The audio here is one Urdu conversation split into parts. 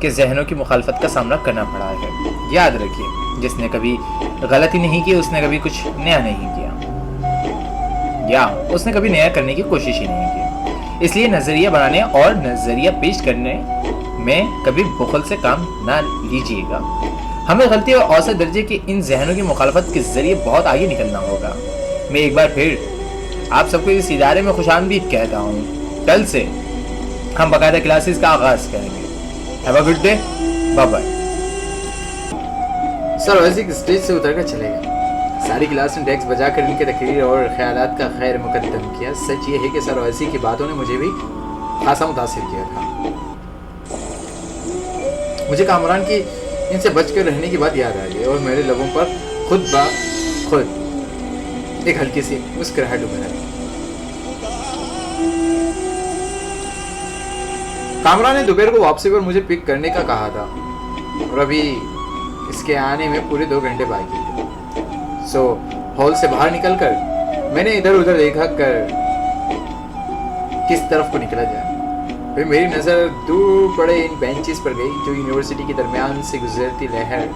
کہ ذہنوں کی مخالفت کا سامنا کرنا پڑا ہے۔ یاد رکھیے، جس نے کبھی غلطی نہیں کی اس نے کبھی کچھ نیا نہیں کیا، یا اس نے کبھی نیا کرنے کی کوشش ہی نہیں کی۔ اس لیے نظریہ بنانے اور نظریہ پیش کرنے میں کبھی بخل سے کام نہ لیجیے گا۔ ہمیں غلطی اور اوسط درجے کے ان ذہنوں کی مخالفت کے ذریعے بہت آگے نکلنا ہوگا۔ میں ایک بار پھر آپ سب کو اس ادارے میں خوش آمدید کہتا ہوں۔ کل سے ہم باقاعدہ کلاسز کا آغاز کریں گے۔ Have a good day, bye bye. Sir ویسے اسٹیج سے اتر کر چلے گئے۔ ساری کلاس نے ڈیسک بجا کر ان کے تقریر اور خیالات کا خیر مقدم کیا۔ سچ یہ ہے کہ سر ویسی کی باتوں نے مجھے بھی خاصا متاثر کیا تھا۔ مجھے کامران کی ان سے بچ کر رہنے کی بات یاد آ گئی اور میرے لبوں پر خود بخود ایک ہلکی سی مسکراہٹ ابھر آئی۔ کامران نے دوپہر کو واپسی پر مجھے پک کرنے کا کہا تھا اور ابھی اس کے آنے میں پورے 2 گھنٹے باقی تھے۔ سو ہال سے باہر نکل کر میں نے ادھر ادھر دیکھا کر کس طرف کو نکلا جائے۔ پھر میری نظر دور پڑے ان بینچز پر گئی جو یونیورسٹی کے درمیان سے گزرتی لہر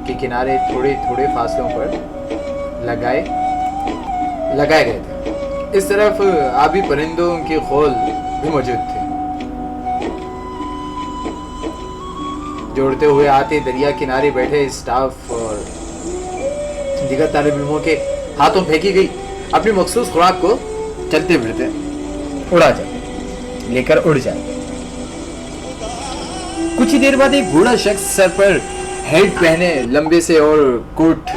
کے کنارے تھوڑے تھوڑے فاصلوں پر لگائے گئے تھے۔ اس طرف آبی پرندوں کے خول بھی موجود تھے جوڑتے ہوئے آتے دریا کنارے بیٹھے اسٹاف اور دیگر طالب علموں کے ہاتھوں پھینکی گئی اپنی مخصوص خوراک کو چلتے پھرتے اڑا جاتے، لے کر اڑ جاتے۔ کچھ ہی دیر بعد ایک بوڑھا شخص سر پر ہیڈ پہنے لمبے سے اور کوٹ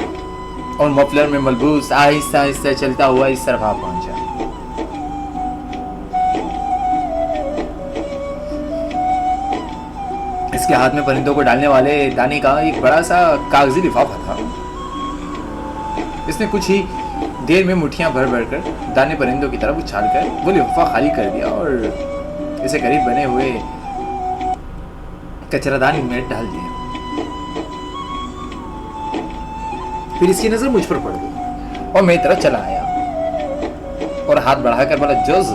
اور مفلر میں ملبوس آہستہ آہستہ چلتا ہوا اس طرف آ پہنچا۔ اس کے ہاتھ میں پرندوں کو ڈالنے والے دانے کا ایک بڑا سا کاغذی لفافہ تھا۔ اس نے کچھ ہی دیر میں مٹھیاں بھر بھر کر دانے پرندوں کی طرف اچھال کر وہ لفافہ خالی کر دیا اور اسے قریب بنے ہوئے کچرا دان میں ڈال دیا۔ پھر اس کی نظر مجھ پر پڑ گئی اور میری طرف چلا آیا اور ہاتھ بڑھا کر بولا، جوز،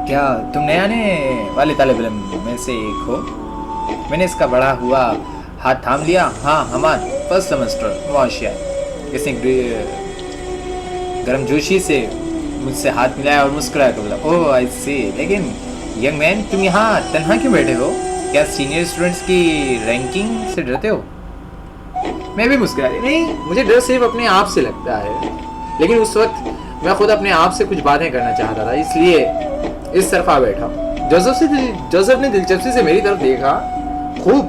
کیا تم نئے آنے والے طالب علم میں سے ایک ہو؟ میں نے اس کا بڑا ہوا ہاتھ تھام لیا۔ ہاں، حماد، فرسٹ سیمسٹر معاشیات۔ اس نے گرم جوشی سے مجھ سے ہاتھ ملایا اور مسکرایا تو بولا، اوہ آئی سی، لیکن ینگ مین تم یہاں تنہا کیوں بیٹھے ہو؟ کیا سینئر اسٹوڈنٹس کی رینکنگ سے ڈرتے ہو؟ میں بھی مسکرایا، نہیں، مجھے ڈر صرف اپنے آپ سے لگتا ہے، لیکن اس وقت میں خود اپنے آپ سے کچھ باتیں کرنا چاہتا تھا، اس لیے اس طرف آ بیٹھا۔ جوزف نے دلچسپی سے میری طرف دیکھا۔ خوب،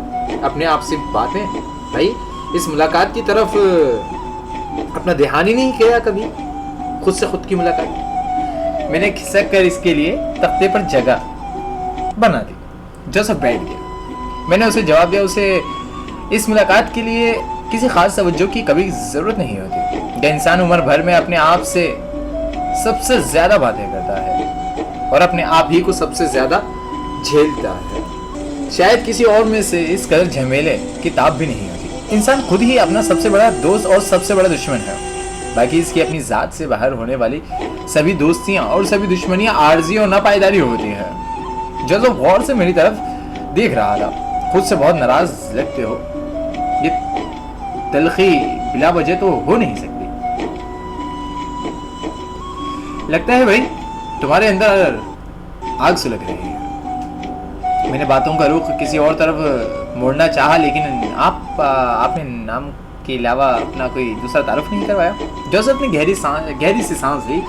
اپنے آپ سے باتیں؟ بھائی، اس ملاقات کی طرف اپنا دھیان ہی نہیں کیا کبھی، خود سے خود کی ملاقات۔ میں نے کھسک کر اس کے لیے تختے پر جگہ بنا دی۔ جوزف بیٹھ گیا۔ میں نے اسے جواب دیا، اسے اس ملاقات کے لیے کسی خاص توجہ کی کبھی ضرورت نہیں ہوتی کہ انسان عمر بھر میں اپنے آپ سے سب سے زیادہ باتیں کرتا ہے اور اپنے آپ ہی کو سب سے زیادہ جھیلتا ہے۔ شاید کسی اور میں سے اس قدر جھمیلے کتاب بھی نہیں ہوتی۔ انسان خود ہی اپنا سب سے بڑا دوست اور سب سے بڑا دشمن ہے، باقی اس کی اپنی ذات سے باہر ہونے والی سبھی دوستیاں اور سبھی دشمنیاں عارضی اور ناپائیداری ہوتی ہیں۔ جو غور سے میری طرف دیکھ رہا تھا، خود سے بہت ناراض لگتے ہو، یہ تلخی بلا وجہ تو ہو نہیں سکتی۔ لگتا ہے بھائی تمہارے اندر آگ سلگ رہی ہے۔ میں نے باتوں کا رخ کسی اور طرف موڑنا چاہا، لیکن آپ نے نام کے علاوہ اپنا کوئی دوسرا تعارف نہیں کروایا۔ جوزف نے گہری سی سانس لی۔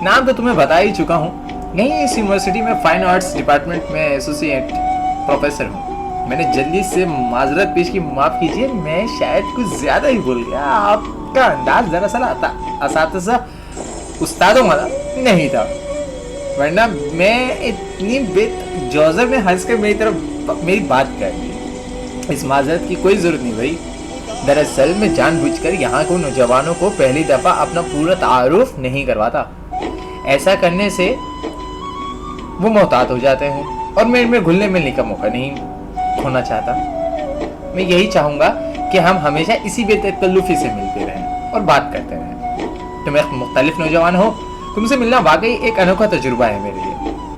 نام تو تمہیں بتا ہی چکا ہوں، یہیں اس یونیورسٹی میں فائن آرٹس ڈپارٹمنٹ میں ایسوسیٹ پروفیسر ہوں۔ میں نے جلدی سے معذرت پیش کی، معاف کیجیے، میں شاید کچھ زیادہ ہی بول گیا۔ آپ کا انداز دراصل اساتذہ استادوں والا نہیں تھا، ورنہ میں اتنی جوزف نے ہنس کر میری بات کر دی۔ اس معذرت کی کوئی ضرورت نہیں بھائی، دراصل میں جان بوجھ کر یہاں کو نوجوانوں کو پہلی دفعہ اپنا پورا تعارف نہیں کرواتا۔ ایسا کرنے سے وہ محتاط ہو جاتے ہیں اور میں ان میں گھلنے ملنے کا موقع نہیں کھونا چاہتا۔ میں یہی چاہوں گا کہ ہم ہمیشہ اسی بے تکلفی سے ملتے رہیں اور بات کرتے رہیں۔ تم ایک مختلف نوجوان ہو، تم سے ملنا واقعی ایک انوکھا تجربہ ہے میرے لیے۔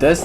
10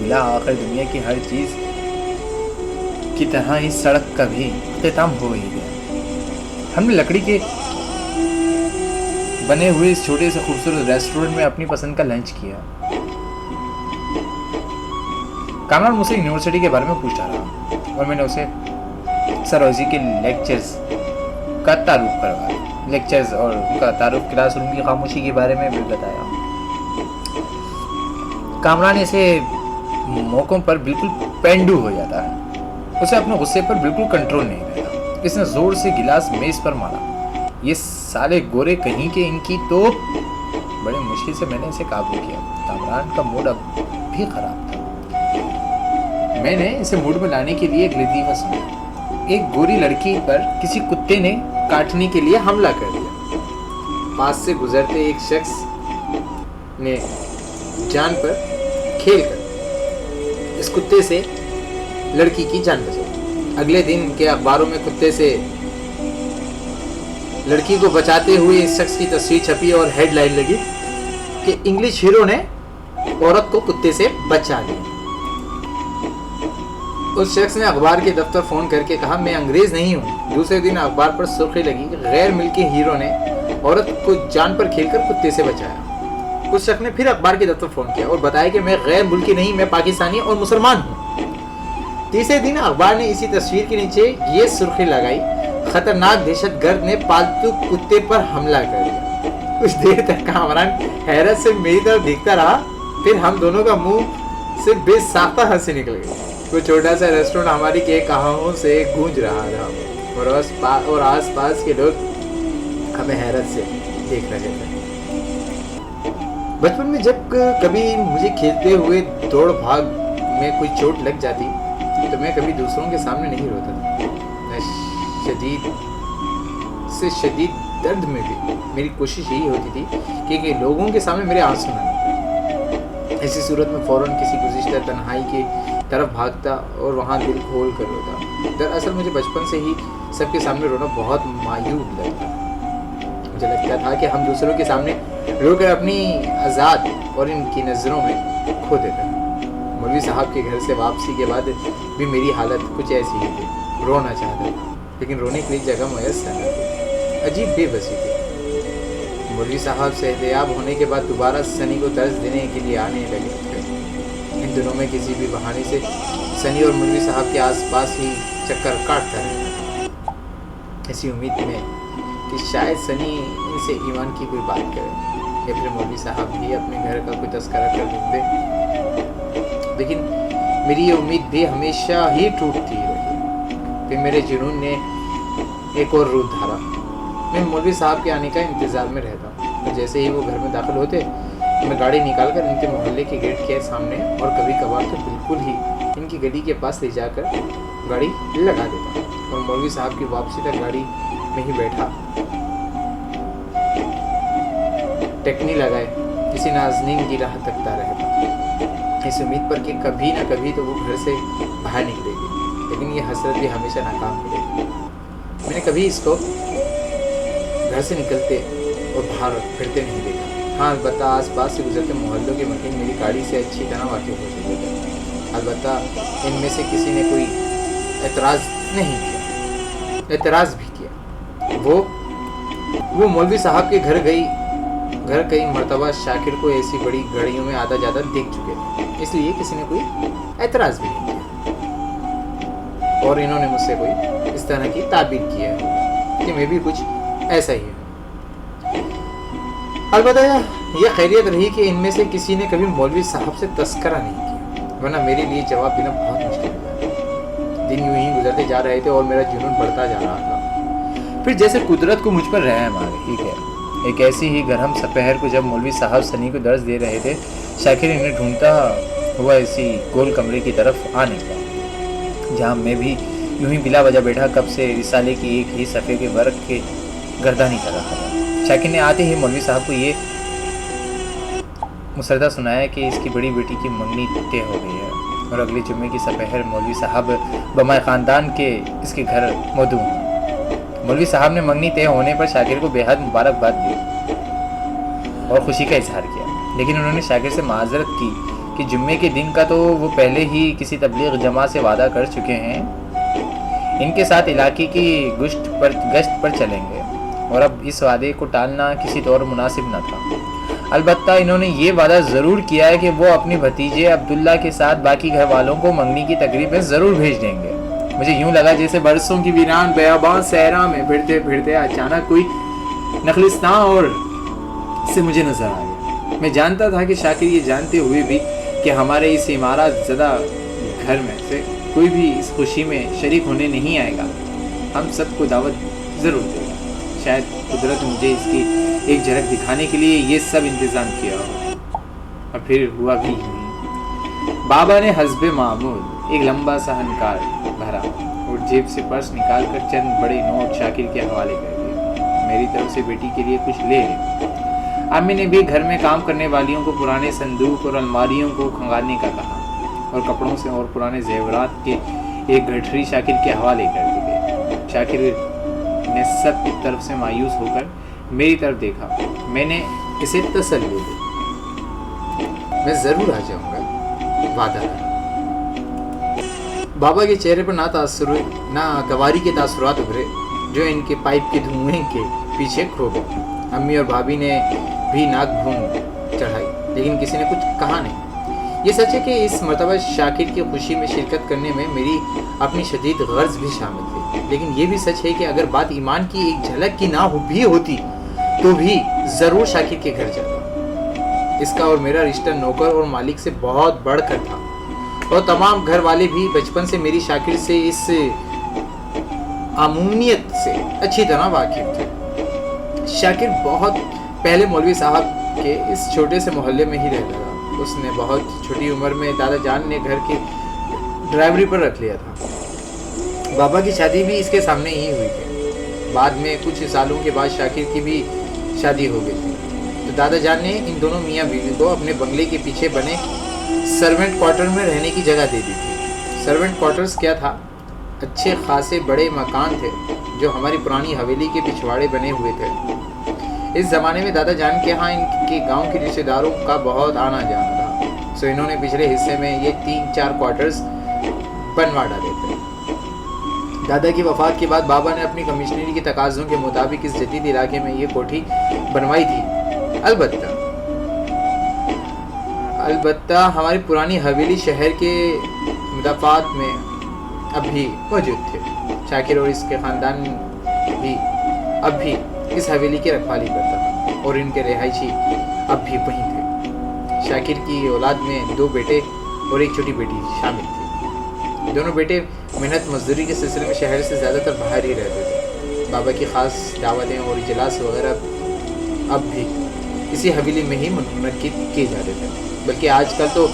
بلا آخر دنیا کی ہر چیز کی طرح اس سڑک کا بھی اختتام ہو ہی گیا۔ ہم نے لکڑی کے بنے ہوئے اس چھوٹے سے خوبصورت ریسٹورنٹ میں اپنی پسند کا لنچ کیا۔ کامران مجھ سے یونیورسٹی کے بارے میں پوچھتا رہا اور میں نے اسے سر روزی کے لیکچرز کا تعارف کروایا۔ لیکچرز اور ان کا تعارف کلاس روم کی خاموشی کے بارے میں بھی بتایا۔ کامران ایسے موقعوں پر بالکل پینڈو ہو جاتا ہے، اسے اپنے غصے پر بالکل کنٹرول نہیں رہتا۔ اس نے زور سے گلاس میز پر مارا۔ یہ سالے گورے کہیں کہ ان کی تو بڑے مشکل سے میں نے اسے قابو کیا۔ کامران کا موڈ اب بھی خراب تھا۔ میں نے اسے موڈ میں لانے کے لیے ایک لطیفہ سنا۔ ایک گوری لڑکی پر کسی کتے نے کاٹنے کے لیے حملہ کر دیا۔ پاس سے گزرتے ایک شخص نے جان پر کھیل کر اس کتے سے لڑکی کی جان بچائی۔ اگلے دن کے اخباروں میں کتے سے لڑکی کو بچاتے ہوئے اس شخص کی تصویر چھپی اور ہیڈ لائن لگی کہ انگلش ہیرو نے عورت کو کتے سے بچا لیا۔ اس شخص نے اخبار کے دفتر فون کر کے کہا میں انگریز نہیں ہوں۔ دوسرے دن اخبار پر سرخی لگی غیر ملکی ہیرو نے عورت کو جان پر کھیل کر کتے سے بچایا۔ اس شخص نے پھر اخبار کے دفتر فون کیا اور بتایا کہ میں غیر ملکی نہیں، میں پاکستانی اور مسلمان ہوں۔ تیسرے دن اخبار نے اسی تصویر کے نیچے یہ سرخی لگائی خطرناک دہشت گرد نے پالتو کتے پر حملہ کر دیا۔ کچھ دیر تک کامران حیرت سے میری طرف دیکھتا رہا، پھر ہم دونوں کا منہ سے بے ساختہ ہنسی نکل گئی۔ وہ چھوٹا سا ریسٹورنٹ ہماری کے کہاؤں سے گونج رہا تھا اور آس پاس کے لوگ ہمیں حیرت سے دیکھ رہے تھے۔ بچپن میں جب کبھی مجھے کھیلتے ہوئے دوڑ بھاگ میں کوئی چوٹ لگ جاتی تو میں کبھی دوسروں کے سامنے نہیں روتا تھا۔ میں شدید درد میں بھی میری کوشش یہی ہوتی تھی کہ لوگوں کے سامنے میرے آنسو نہ نکلیں۔ ایسی صورت میں فوراً کسی گزشتہ تنہائی کی طرف بھاگتا اور وہاں دل کھول کر روتا۔ دراصل مجھے بچپن سے ہی سب کے سامنے رونا بہت مایوب لگتا۔ مجھے لگتا تھا کہ ہم دوسروں کے سامنے رو کر اپنی آزاد اور ان کی نظروں میں کھو دیتے ہیں۔ مولوی صاحب کے گھر سے واپسی کے بعد بھی میری حالت کچھ ایسی ہی تھی۔ رونا چاہتا تھا لیکن رونے کے لیے جگہ میسر نہ تھی۔ عجیب بے بسی تھی۔ مولوی صاحب صحتیاب ہونے کے بعد دوبارہ سنی کو درس دینے کے لیے آنے لگے تھے۔ ان دنوں میں کسی بھی بہانے سے سنی اور مولوی صاحب کے آس پاس ہی چکر کاٹتا رہتا۔ ایسی امید میں کہ شاید سنی ان سے ایمان کی کوئی بات کرے یا پھر مولوی صاحب بھی اپنے گھر کا کوئی تذکرہ کر دیں، لیکن میری یہ امید بھی ہمیشہ ہی ٹوٹتی رہی۔ پھر میرے جنون نے ایک اور روپ دھارا۔ میں مولوی صاحب کے آنے کا انتظار میں رہتا اور جیسے ہی وہ گھر میں داخل ہوتے میں گاڑی نکال کر ان کے محلے کے گیٹ کے سامنے اور کبھی کبھار تو بالکل ہی ان کی گلی کے پاس لے جا کر گاڑی لگا دیتا اور مولوی صاحب کی واپسی تک گاڑی میں ہی بیٹھا ٹکنی لگائے کسی نازنین کی راہ تکتا رہتا، اس امید پر کہ کبھی نہ کبھی تو وہ گھر سے باہر نکلے گی، لیکن یہ حسرت بھی ہمیشہ ناکام ملے گی۔ میں نے کبھی اس کو گھر سے نکلتے اور باہر پھرتے نہیں دیکھا۔ ہاں البتہ آس پاس سے گزرتے محلوں کے مکین میری گاڑی سے اچھی طرح واقف ہو چکے تھے۔ البتہ ان میں سے کسی نے کوئی اعتراض نہیں کیا، اعتراض بھی کیا۔ وہ مولوی صاحب کے گھر کئی مرتبہ شاکر کو ایسی بڑی گاڑیوں میں آتا جاتا دیکھ چکے تھے، اس لیے کسی نے کوئی اعتراض بھی نہیں کیا اور انہوں نے مجھ سے کوئی اس طرح کی تعبیر کی ہے کہ میں بھی کچھ ایسا ہی ہوں۔ البتہ یہ خیریت رہی کہ ان میں سے کسی نے کبھی مولوی صاحب سے تذکرہ نہیں کیا، ورنہ میرے لیے جواب دینا بہت مشکل ہوا۔ دن یوں ہی گزرتے جا رہے تھے اور میرا جنون بڑھتا جا رہا تھا۔ پھر جیسے قدرت کو مجھ پر رحم آ گئی ہے، ایک ایسی ہی گرم سپہر کو جب مولوی صاحب سنی کو درس دے رہے تھے، شاکر انہیں ڈھونڈتا ہوا اسی گول کمرے کی طرف آ نکلا جہاں میں بھی یوں ہی بلا وجہ بیٹھا کب سے رسالے کی ایک ہی صفحے کے ورق کے گردانی کر رہا تھا۔ شاکر نے آتے ہی مولوی صاحب کو یہ مسردہ سنایا کہ اس کی بڑی بیٹی کی منگنی طے ہو گئی ہے اور اگلے جمعے کی سپہر مولوی صاحب بمائے خاندان کے اس کے گھر مدعو ہیں۔ مولوی صاحب نے منگنی طے ہونے پر شاکر کو بے حد مبارکباد دی اور خوشی کا اظہار کیا، لیکن انہوں نے شاکر سے معذرت کی کہ کہ جمعے کے دن کا تو وہ پہلے ہی کسی تبلیغ جماعت سے وعدہ کر چکے ہیں، ان کے ساتھ علاقے کی گشت پر چلیں گے، اور اب اس وعدے کو ٹالنا کسی طور مناسب نہ تھا۔ البتہ انہوں نے یہ وعدہ ضرور کیا ہے کہ وہ اپنے بھتیجے عبداللہ کے ساتھ باقی گھر والوں کو منگنی کی تقریب میں ضرور بھیج دیں گے۔ مجھے یوں لگا جیسے برسوں کی ویران بیابان صحرا میں پھرتے پھرتے اچانک کوئی نخلستان اور سے مجھے نظر آ گیا۔ میں جانتا تھا کہ شاکر یہ جانتے ہوئے بھی کہ ہمارے اس عمارت زدہ گھر میں سے کوئی بھی اس خوشی میں شریک ہونے نہیں آئے گا، ہم سب کو دعوت ضرور دے گا۔ شاید قدرت مجھے اس کی ایک جھلک دکھانے کے لیے یہ سب انتظام کیا ہو، اور پھر ہوا بھی نہیں۔ بابا نے حسب معمول ایک لمبا سا ہنکار بھرا اور جیب سے پرس نکال کر چند بڑے نوٹ شاکر کے حوالے کر دیے۔ میری طرف سے بیٹی کے لیے کچھ لے لیں۔ امی نے بھی گھر میں کام کرنے والیوں کو پرانے صندوق اور الماریوں کو کھنگالنے کا کہا، اور کپڑوں سے اور پرانے زیورات کے ایک گٹھری شاکر کے حوالے کر دی گئی۔ شاکر نے سب کی طرف سے مایوس ہو کر میری طرف دیکھا۔ میں نے اسے تسلی دی، میں ضرور آ جاؤں گا، وعدہ رہا۔ بابا کے چہرے پر نہ گواری کے تاثرات ابھرے جو ان کے پائپ کے دھوئیں کے پیچھے کھو گئے۔ امی اور بھابھی نے بھی ناک بھون چڑھائی، لیکن کسی نے کچھ کہا نہیں۔ یہ سچ ہے کہ اس مرتبہ شاکر کی خوشی میں شرکت کرنے میں میری اپنی شدید غرض بھی شامل تھی، لیکن یہ بھی سچ ہے کہ اگر بات ایمان کی ایک جھلک کی نہ بھی ہوتی تو بھی ضرور شاکر کے گھر جاتا۔ اس کا اور میرا رشتہ نوکر اور مالک سے بہت بڑھ کر تھا، اور تمام گھر والے بھی بچپن سے میری شاکر سے اس عمومیت سے اچھی طرح واقف تھے۔ شاکر بہت پہلے مولوی صاحب کے اس چھوٹے سے محلے میں ہی رہتا تھا۔ اس نے بہت چھوٹی عمر میں دادا جان نے گھر کی ڈرائیوری پر رکھ لیا تھا۔ بابا کی شادی بھی اس کے سامنے ہی ہوئی تھی۔ بعد میں کچھ سالوں کے بعد شاکر کی بھی شادی ہو گئی تھی، تو دادا جان نے ان دونوں میاں بیوی کو اپنے بنگلے کے پیچھے بنے سرونٹ کوارٹر میں رہنے کی جگہ دے دی تھی۔ سرونٹ کوارٹرز کیا تھا؟ اچھے خاصے بڑے مکان تھے جو ہماری پرانی حویلی کے پچھواڑے بنے ہوئے تھے۔ اس زمانے میں دادا جان کے ہاں ان کے گاؤں کے رشتہ داروں کا بہت آنا جانا تھا، سو انہوں نے پچھلے حصے میں یہ 3-4 کوارٹرز بنوا ڈالے تھے۔ دادا کی وفات کے بعد بابا نے اپنی کمشنری کے تقاضوں کے مطابق اس جدید علاقے میں یہ کوٹھی بنوائی تھی۔ البتہ ہماری پرانی حویلی شہر کے مدافعات میں اب بھی موجود تھے۔ شاکر اور اس کے خاندان بھی اب بھی اس حویلی کی رکھوالی کرتا تھا، اور ان کے رہائشی اب بھی وہیں تھے۔ شاکر کی اولاد میں 2 بیٹے اور ایک چھوٹی بیٹی شامل تھی۔ دونوں بیٹے محنت مزدوری کے سلسلے میں شہر سے زیادہ تر باہر ہی رہتے تھے۔ بابا کی خاص دعوتیں اور اجلاس وغیرہ اب بھی اسی حویلی میں ہی منعقد کیے جاتے تھے، بلکہ آج کل تو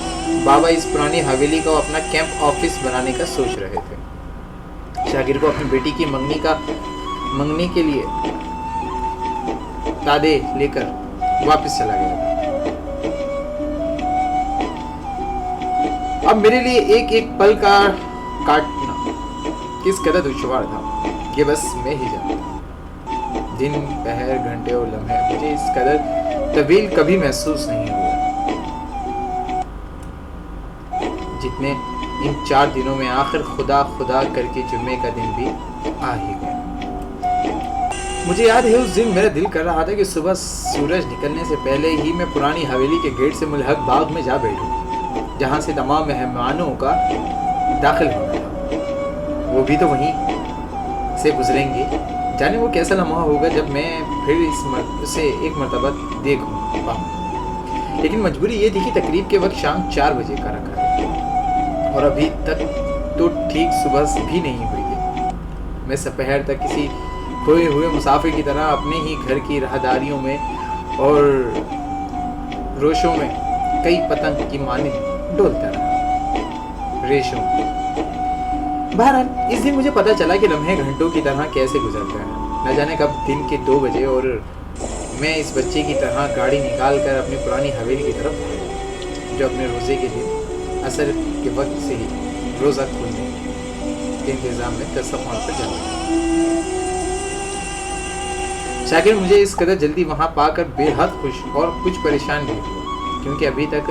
بابا اس پرانی حویلی کو اپنا کیمپ آفس بنانے کا سوچ رہے تھے۔ شاکر کو اپنی بیٹی کی منگنی کے لیے دادے لے کر واپس چلا گیا تھا۔ اب میرے لیے ایک ایک پل کا کاٹنا کس قدر دشوار تھا یہ بس میں ہی جانتا ہوں۔ دن، پہر، گھنٹے اور لمحے مجھے اس قدر طویل کبھی محسوس نہیں ہوئے جتنے ان 4 دنوں میں۔ آخر خدا کر کے جمعے کا دن بھی آ ہی گیا۔ مجھے یاد ہے اس دن میرا دل کر رہا تھا کہ صبح سورج نکلنے سے پہلے ہی میں پرانی حویلی کے گیٹ سے ملحق باغ میں جا بیٹھوں، جہاں سے تمام مہمانوں کا داخل ہونا تھا۔ وہ بھی تو وہیں سے گزریں گے، جانے وہ کیسا لمحہ ہوگا جب میں پھر اسے ایک مرتبہ دیکھ پاؤں۔ لیکن مجبوری یہ تھی کہ تقریب کے وقت شام 4 بجے کا رکھا ہے، اور ابھی تک تو ٹھیک صبح بھی نہیں ہوئی تھی۔ میں سپہر تک کسی کھوئے ہوئے مسافر کی طرح اپنے ہی گھر کی راہداریوں میں اور روشوں میں کئی پتنگ کی مانند ڈولتا رہا۔ ریشوں بہرحال اس دن مجھے پتا چلا کہ لمحے گھنٹوں کی طرح کیسے گزرتا ہے۔ نہ جانے کب دن کے 2 بجے اور میں اس بچے کی طرح گاڑی نکال کر اپنی پرانی حویلی کی طرف بھاگا، جو اپنے روزے کے دن عصر کے وقت سے ہی روزہ کھولنے کے انتظام میں دسترخوان پر جاتا۔ شاکر مجھے اس قدر جلدی وہاں پا کر بے حد خوش اور کچھ پریشان بھی ہوا، کیونکہ ابھی تک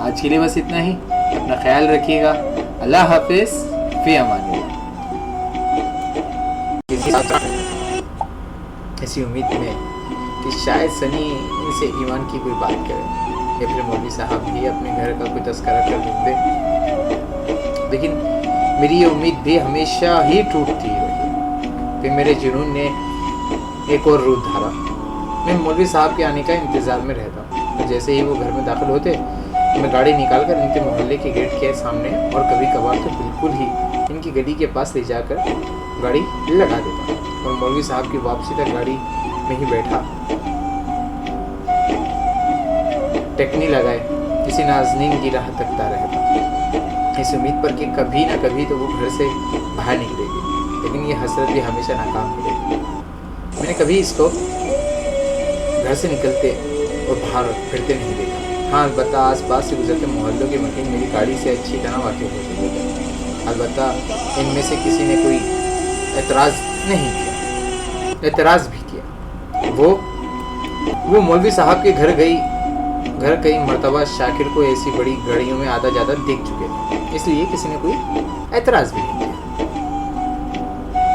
آج کے لیے بس اتنا ہی. اپنا خیال رکھیے گا. اللہ حافظ. فی امان اللہ. ایسی امید میں کہ شاید سنی ان سے ایمان کی کوئی بات کرے یا پھر مولوی صاحب بھی اپنے گھر کا کوئی تذکرہ کر دیں. لیکن میری یہ امید بھی ہمیشہ ہی ٹوٹتی رہی. پھر میرے جنون نے ایک اور روپ دھارا. میں مولوی صاحب کے آنے کا انتظار میں رہتا ہوں. جیسے ہی وہ گھر میں داخل ہوتے میں گاڑی نکال کر ان کے محلے کے گیٹ کے سامنے اور کبھی کبھار تو بالکل ہی ان کی گلی کے پاس لے جا کر گاڑی لگا دیتا اور مولوی صاحب کی واپسی تک گاڑی میں ہی بیٹھا ٹیکنی لگائے کسی نازنین کی راہ تکتا رہتا اس امید پر کہ کبھی نہ کبھی تو وہ گھر سے باہر نکلے گی. لیکن یہ حسرت بھی ہمیشہ ناکام ملے گی. میں نے کبھی اس کو گھر سے نکلتے اور باہر پھرتے نہیں دیکھا. ہاں البتہ آس پاس سے گزرتے محلوں کے مکین میری گاڑی سے اچھی طرح واقف ہو چکے تھے. البتہ ان میں سے کسی نے کوئی اعتراض نہیں کیا. اعتراض بھی کیا وہ مولوی صاحب کے گھر کئی مرتبہ شاکر کو ایسی بڑی گاڑیوں میں آتا جاتا دیکھ چکے تھے. اس لیے کسی نے کوئی اعتراض بھی نہیں کیا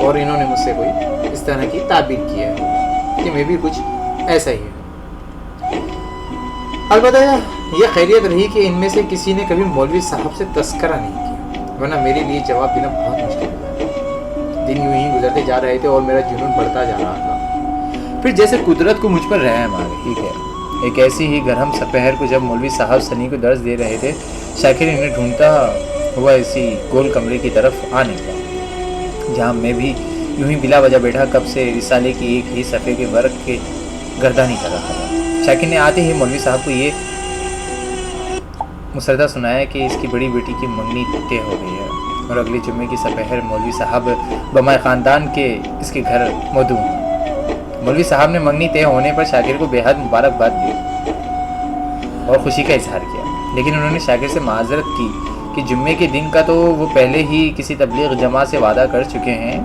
اور انہوں نے مجھ سے کوئی اس طرح کی تعبیر کی ہے کہ میں بھی کچھ ایسا ہی ہوں. البتہ یہ خیریت رہی کہ ان میں سے کسی نے کبھی مولوی صاحب سے تذکرہ نہیں کیا ورنہ میرے لیے جواب دینا بہت مشکل تھا. دن یوں ہی گزرتے جا رہے تھے اور میرا جنون بڑھتا جا رہا تھا. پھر جیسے قدرت کو مجھ پر رحم آ گئی. ٹھیک ہے ایک ایسی ہی گرم سپہر کو جب مولوی صاحب سنی کو درس دے رہے تھے شاکر انہیں ڈھونڈتا ہوا اسی گول کمرے کی طرف آ نکلا جہاں میں بھی یوں ہی بلا وجہ بیٹھا کب سے رسالے کی ایک ہی صفحے کے ورق کے گردانی کر رہا تھا. شاکر نے آتے ہی مولوی صاحب کو یہ مسردہ سنایا کہ اس کی بڑی بیٹی کی منگنی طے ہو گئی ہے اور اگلے جمعے کی سپہر مولوی صاحب بمائے خاندان کے اس کے گھر مدعو ہیں. مولوی صاحب نے منگنی طے ہونے پر شاکر کو بے حد مبارکباد دی اور خوشی کا اظہار کیا. لیکن انہوں نے شاکر سے معذرت کی کہ جمعے کے دن کا تو وہ پہلے ہی کسی تبلیغ جماعت سے وعدہ کر چکے ہیں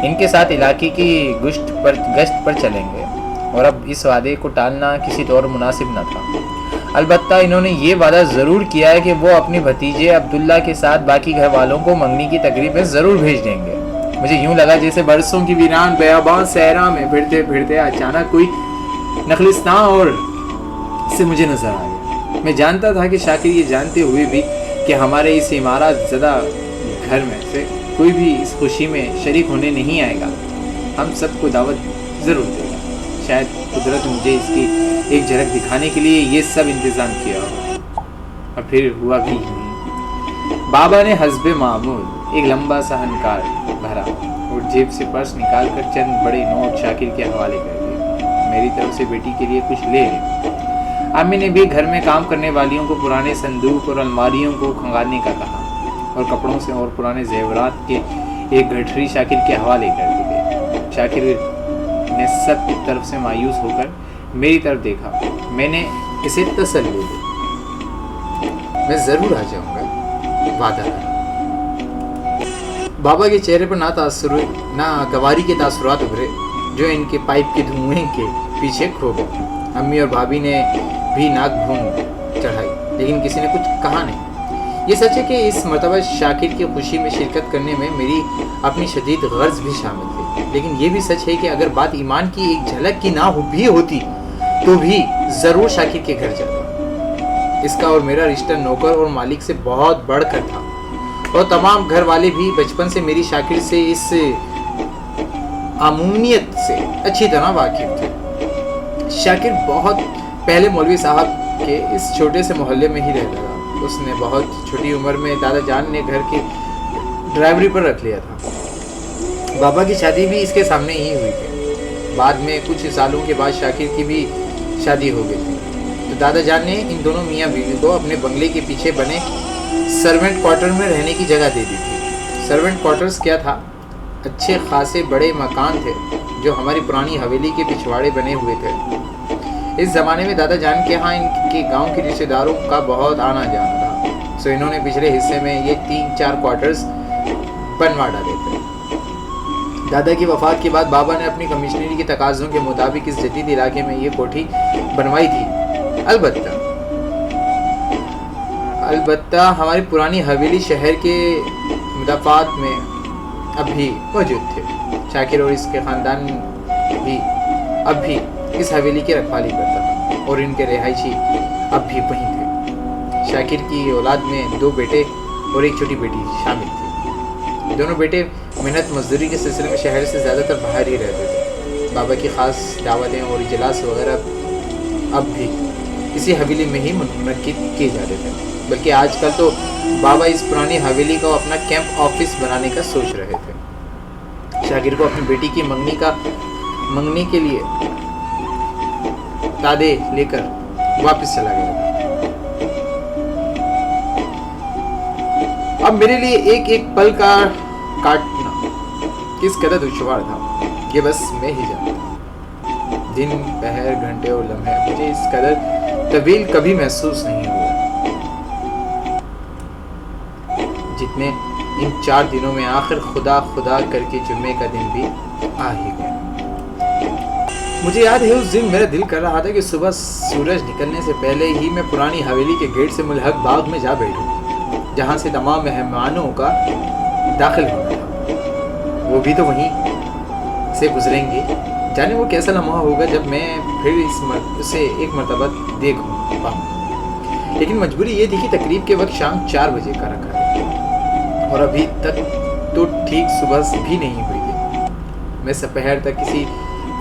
ان کے ساتھ علاقے کی گشت پر چلیں گے اور اب اس وعدے کو ٹالنا کسی طور مناسب نہ تھا. البتہ انہوں نے یہ وعدہ ضرور کیا ہے کہ وہ اپنے بھتیجے عبداللہ کے ساتھ باقی گھر والوں کو منگنی کی تقریب میں ضرور بھیج دیں گے. مجھے یوں لگا جیسے برسوں کی ویران بیابان صحرا میں پھرتے پھرتے اچانک کوئی نخلستان اور سے مجھے نظر آ گیا. میں جانتا تھا کہ شاکر یہ جانتے ہوئے بھی کہ ہمارے اس عمارت زدہ گھر میں سے کوئی بھی اس خوشی میں شریک ہونے نہیں آئے گا. ہم سب کو دعوت ضرور دے گا. شاید قدرت مجھے اس کی ایک جھلک دکھانے کے لیے یہ سب انتظام کیا ہو. اور پھر ہوا بھی بابا نے حسب معمول ایک لمبا سا ہنکار بھرا اور جیب سے پرس نکال کر چند بڑے نوٹ شاکر کے حوالے کر دیے. میری طرف سے بیٹی کے لیے کچھ لے لیں. امی نے بھی گھر میں کام کرنے والیوں کو پرانے صندوق اور الماریوں کو کھنگالنے کا کہا اور کپڑوں سے اور پرانے زیورات کے ایک گٹھری شاکر کے حوالے کر دی گئی. شاکر نے سب کی طرف سے مایوس ہو کر میری طرف دیکھا. میں نے اسے تسلی دی. میں ضرور آ جاؤں گا، وعدہ کرا. بابا کے چہرے پر نہ گواری کے تاثرات ابھرے جو ان کے پائپ کے دھوئیں کے پیچھے کھو گئے. امی اور بھابھی نے بھی ناک بھون چڑھائی لیکن کسی نے کچھ کہا نہیں. یہ سچ ہے کہ اس مرتبہ شاکر کی خوشی میں شرکت کرنے میں میری اپنی شدید غرض بھی شامل تھی. لیکن یہ بھی سچ ہے کہ اگر بات ایمان کی ایک جھلک کی نہ بھی ہوتی تو بھی ضرور شاکر کے گھر جاتا. اس کا اور میرا رشتہ نوکر اور مالک سے بہت بڑھ کر تھا اور تمام گھر والے بھی بچپن سے میری شاکر سے اس عمومیت سے اچھی طرح واقف تھے. شاکر بہت پہلے مولوی صاحب کے اس چھوٹے سے محلے میں ہی رہتا تھا. اس نے بہت چھوٹی عمر میں دادا جان نے گھر کی ڈرائیوری پر رکھ لیا تھا. بابا کی شادی بھی اس کے سامنے ہی ہوئی تھی. بعد میں کچھ سالوں کے بعد شاکر کی بھی شادی ہو گئی تھی تو دادا جان نے ان دونوں میاں بیوی کو اپنے بنگلے کے پیچھے بنے سرونٹ کوارٹر میں رہنے کی جگہ دے دی تھی. سرونٹ کوارٹرز کیا تھا؟ اچھے خاصے بڑے مکان تھے جو ہماری پرانی حویلی کے پچھواڑے بنے ہوئے تھے. اس زمانے میں دادا جان کے ہاں ان کے گاؤں کے رشتہ داروں کا بہت آنا جانا تھا سو انہوں نے پچھلے حصے میں یہ 3-4 کوارٹرز بنوا ڈالے تھے. دادا کی وفات کے بعد بابا نے اپنی کمشنری کے تقاضوں کے مطابق اس جدید علاقے میں یہ کوٹھی بنوائی تھی. البتہ البتہ ہماری پرانی حویلی شہر کے مدافعات میں اب بھی موجود تھے. شاکر اور اس کے خاندان بھی اب بھی اس حویلی کی رکھوالی کرتا تھا اور ان کے رہائشی اب بھی وہیں تھے. شاکر کی اولاد میں 2 بیٹے اور ایک چھوٹی بیٹی شامل تھی. دونوں بیٹے محنت مزدوری کے سلسلے میں شہر سے زیادہ تر باہر ہی رہتے تھے. بابا کی خاص دعوتیں اور اجلاس وغیرہ اب بھی اسی حویلی میں ہی منعقد کیے جاتے تھے. بلکہ آج کل تو بابا اس پرانی حویلی کو اپنا کیمپ آفس بنانے کا سوچ رہے تھے. شاکر کو اپنی بیٹی کی منگنی کے لیے دادے لے کر واپس چلا گیا. اب میرے لیے ایک ایک پل کا کاٹنا کس قدر دشوار تھا یہ بس میں ہی جانتا. دن پہر گھنٹے اور لمحے مجھے اس قدر طویل کبھی محسوس نہیں ہوا جتنے ان 4 دنوں میں. آخر خدا کر کے جمعے کا دن بھی آ ہی گیا. مجھے یاد ہے اس دن میرا دل کر رہا تھا کہ صبح سورج نکلنے سے پہلے ہی میں پرانی حویلی کے گیٹ سے ملحق باغ میں جا بیٹھوں جہاں سے تمام مہمانوں کا داخل ہونا تھا. وہ بھی تو وہیں سے گزریں گے. جانے وہ کیسا لمحہ ہوگا جب میں پھر اسے ایک مرتبہ دیکھ پاؤں. لیکن مجبوری یہ تھی کہ تقریب کے وقت شام 4 بجے کا رکھا ہے اور ابھی تک تو ٹھیک صبح بھی نہیں ہوئی تھی. میں سپہر تک کسی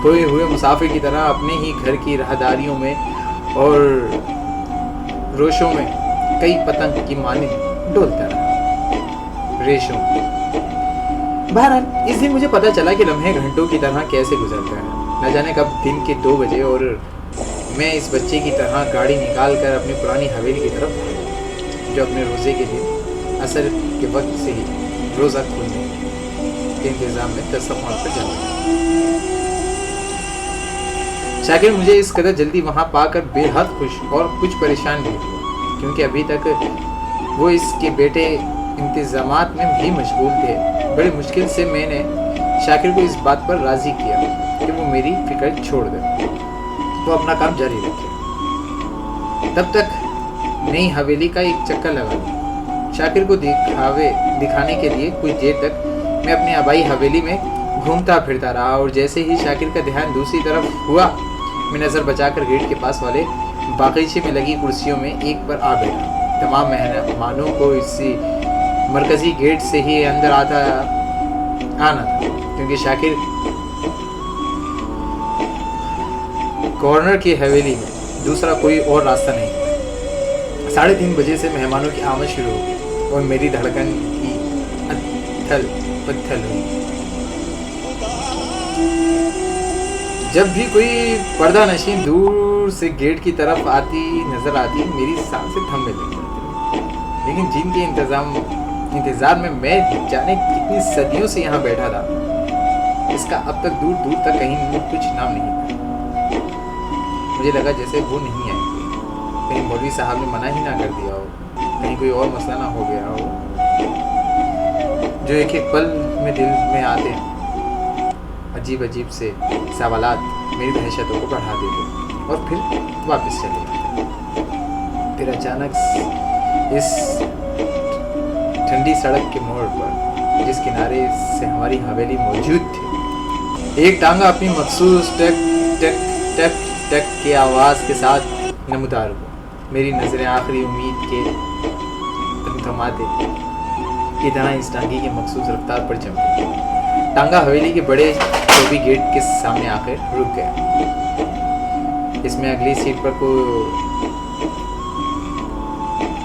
کھوئے ہوئے مسافر کی طرح اپنے ہی گھر کی راہداریوں میں اور روشوں میں کئی پتنگ کی مانند ڈولتا رہا. ریشوں. بہرحال اس دن مجھے پتا چلا کہ لمحے گھنٹوں کی طرح کیسے گزرتا ہے. نہ جانے کب دن کے 2 بجے اور میں اس بچے کی طرح گاڑی نکال کر اپنی پرانی حویلی کی طرف بھاگا جو اپنے روزے کے دن عصر کے وقت سے ہی روزہ کھولنے کے انتظام میں دسترخوان پر جاتا ہے. شاکر مجھے اس قدر جلدی وہاں پا کر بے حد خوش اور کچھ پریشان بھی ہوا کیونکہ ابھی تک وہ اس کے بیٹے انتظامات میں بھی مشغول تھے. بڑی مشکل سے میں نے شاکر کو اس بات پر راضی کیا کہ وہ میری فکر چھوڑ دے, وہ اپنا کام جاری رکھے. تب تک نئی حویلی کا ایک چکر لگا دیا. شاکر کو دکھانے کے لیے کچھ دیر تک میں اپنی آبائی حویلی میں گھومتا پھرتا رہا اور جیسے ہی شاکر کا دھیان دوسری طرف ہوا میں نظر بچا کر گیٹ کے پاس والے باغیچے میں لگی کرسیوں میں ایک پر آ بیٹھا. تمام مہمانوں کو اسی مرکزی گیٹ سے ہی اندر آنا تھا کیونکہ شاکر گورنر کی حویلی میں دوسرا کوئی اور راستہ نہیں. 3:30 بجے سے مہمانوں کی آمد شروع ہو گئی اور میری دھڑکن کی اتھل پتھل ہوئی. جب بھی کوئی پردہ نشین دور سے گیٹ کی طرف نظر آتی میری سانسیں تھمنے لگ جاتی. لیکن جن کے انتظار میں جانے کتنی صدیوں سے یہاں بیٹھا تھا اس کا اب تک دور تک کہیں کچھ نام نہیں تھا. مجھے لگا جیسے وہ نہیں آئے گے. کہیں مولوی صاحب نے منع ہی نہ کر دیا ہو, کہیں کوئی اور مسئلہ نہ ہو گیا ہو جو ایک ایک پل میں دل میں آتے ہیں. عجیب سے سوالات میری دہشتوں کو بڑھا دیتے اور پھر واپس چلے جاتے. پھر اچانک اس ٹھنڈی سڑک کے موڑ پر جس کنارے سے ہماری حویلی موجود تھی ایک ٹانگا اپنی مخصوص ٹک ٹک ٹک ٹک کی آواز کے ساتھ نمودار ہوا. میری نظریں آخری امید کے تمتماتے کی طرح اس ٹانگے کی مخصوص رفتار پر چمکی. ٹانگا حویلی کے بڑے چوبی گیٹ کے سامنے آ کر رک گیا. اس میں اگلی سیٹ پر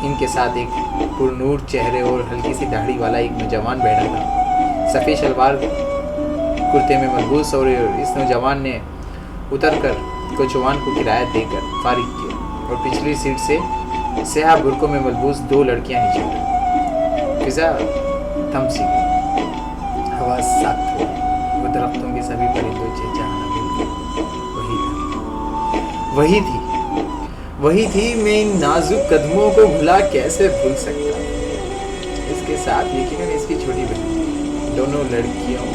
ان کے ساتھ ایک پرنور چہرے اور ہلکی سی داڑھی والا ایک نوجوان بیٹھا تھا. سفید شلوار کرتے میں ملبوس اور اس نوجوان نے اتر کر کوچوان کو کرایہ دے کر فارغ کیا اور پچھلی سیٹ سے سیاہ برقعوں میں ملبوس 2 لڑکیاں نیچے اتری. فضا تھم سی گئی. ہوا سخت ہو گئی. وہ درختوں کے سبھی پرندوں چہچہانا بھول گئے. وہی تھی. میں ان نازک قدموں کو بھلا کیسے بھول سکتا. اس کے ساتھ یقیناً اس کی چھوٹی بہن. دونوں لڑکیوں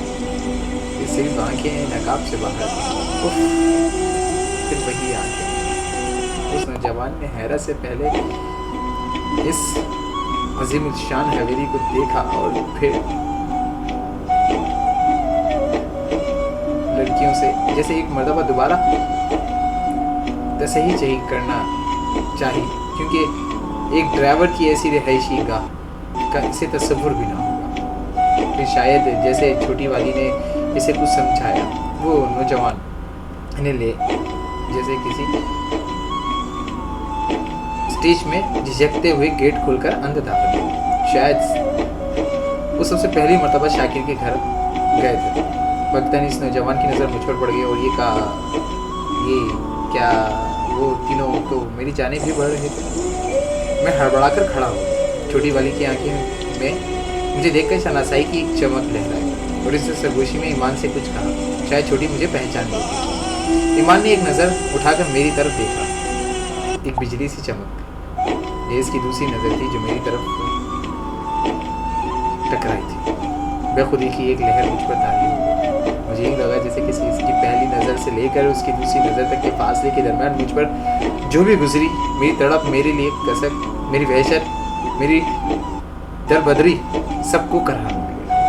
کی صرف آنکھیں نقاب سے باہر تھیں. پھر وہی آنکھیں. اس نوجوان نے حیرت سے پہلے اس عظیم الشان حویلی کو دیکھا اور پھر لڑکیوں سے جیسے ایک مرتبہ دوبارہ تصحیح چہی کرنا چاہیے، کیونکہ ایک ڈرائیور کی ایسی رہائشی گاہ کا اسے تصور بھی نہ ہوگا۔ پھر شاید جیسے چھوٹی والی نے اسے کچھ سمجھایا، وہ نوجوان انہیں لے جیسے کسی اسٹیج میں جھجکتے ہوئے گیٹ کھول کر اندر داخل ہوئے۔ شاید وہ سب سے پہلی مرتبہ شاکر کے گھر گئے تھے۔ وقتاً اس نوجوان کی نظر مجھ پر پڑ گئی اور یہ کہا، یہ کیا وہ تینوں تو میری جانب بھی بڑھ رہے تھے؟ میں ہڑبڑا کر کھڑا ہوا۔ چھوٹی والی کی آنکھیں میں مجھے دیکھ کر شناسائی کی ایک چمک لہرائی اور اس سرگوشی میں ایمان سے کچھ کہا۔ شاید چھوٹی مجھے پہچان گئی۔ ایمان نے ایک نظر اٹھا کر میری طرف دیکھا، ایک بجلی سی چمک۔ یہ اس کی دوسری نظر تھی جو میری طرف ٹکرائی تھی۔ بے خودی کی ایک لہر مجھ پر طاری ہو گئی۔ مجھے یہ لگا جیسے کسی اس کی پہلی نظر سے لے کر اس کی دوسری نظر تک کے فاصلے کے درمیان مجھ پر جو بھی گزری، میری تڑپ، میرے لیے کسک، میری وحشت، میری دربدری، سب کو کرہا ہو گیا۔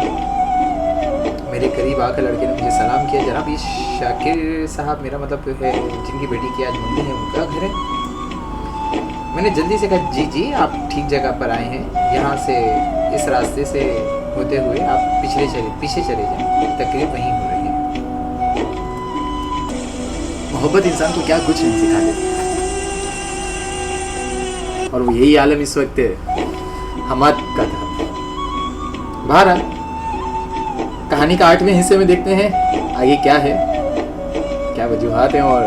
میرے قریب آ کر لڑکے نے مجھے سلام کیا۔ جناب یہ شاکر صاحب، میرا مطلب ہے جن کی بیٹی کی آج منگنی ہے، ان کا گھر ہے؟ میں نے جلدی سے کہا، جی جی آپ ٹھیک جگہ پر آئے ہیں، یہاں سے اس راستے سے ہوتے ہوئے آپ پیچھے چلے جائیں، تقریب وہیں ہو رہی ہے۔ محبت انسان کو کیا کچھ نہیں سکھا دیتی، اور وہ یہی عالم اس وقت حماد کا تھا۔ بہرحال کہانی کا 8ویں حصے میں دیکھتے ہیں آگے کیا ہے، کیا وجوہات ہیں اور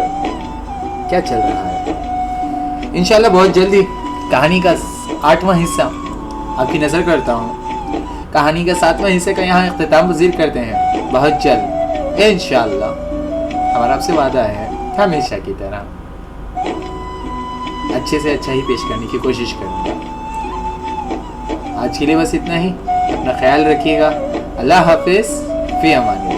کیا چل رہا ہے۔ انشاءاللہ بہت جلدی کہانی کا 8واں حصہ آپ کی نظر کرتا ہوں۔ کہانی کا 7واں حصے کا یہاں اختتام پذیر کرتے ہیں بہت جلد انشاءاللہ۔ ہمارا آپ سے وعدہ ہے ہمیشہ کی طرح اچھے سے اچھا ہی پیش کرنے کی کوشش کروں گا۔ آج کے لیے بس اتنا ہی، اپنا خیال رکھیے گا۔ اللہ حافظ، فی امان اللہ۔